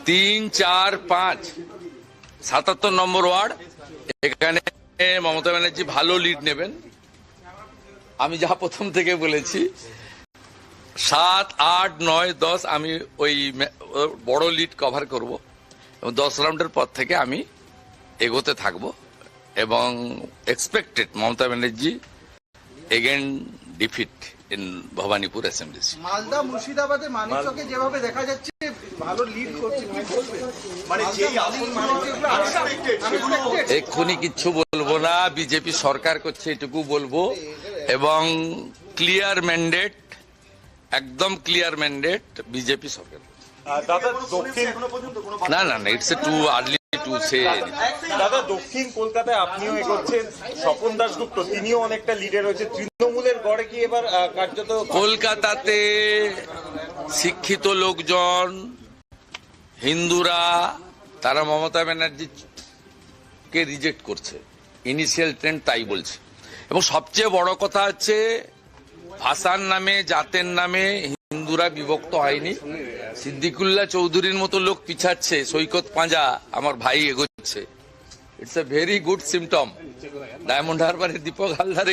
3, 4, 5, 77 নম্বর word. এখানে মমতা ব্যানার্জি ভালো lead নেবেন। আমি যা প্রথম থেকে বলেছি 7, 8, 9, 10 আমি ওই বড় লিড কভার করব এবং 10 রাউন্ডের পর থেকে আমি এগোতে থাকব এবং expected Mamata Banerjee again defeat in Bhabanipur assembly. Malda মুর্শিদাবাদে মানিকচকে যেভাবে দেখা যাচ্ছে ভালো লিড করছে, কি বলবেন? মানে যেই এক্ষুনি কিচ্ছু বলবো না, বিজেপি সরকার করছে এটুকু বলবো এবং ক্লিয়ার ম্যান্ডেট, একদম ক্লিয়ার ম্যান্ডেট বিজেপি সরকার। দাদা দক্ষিণ না না না, it's too early to say. দাদা দক্ষিণ কলকাতায় আপনিও এগোচ্ছেন, স্বপন দাশগুপ্ত তিনিও অনেকটা লিডে রয়েছে, তৃণমূলের গড়ে কি এবার কার্যত কলকাতাতে শিক্ষিত লোকজন, হিন্দুরা, তারা মমতা ব্যানার্জিকে রিজেক্ট করছে, ইনিশিয়াল ট্রেন্ড তাই বলছে। এবং সবচেয়ে বড় কথা হচ্ছে ভাষার নামে, জাতের নামে হিন্দুরা বিভক্ত হয়নি। সিদ্দিকুল্লাহ চৌধুরীর মতো লোক পিছাচ্ছে, সৈকত পাঁজা আমার ভাই এগোচ্ছে। It's a very good symptom. Diamond হারবারের দীপক হালদার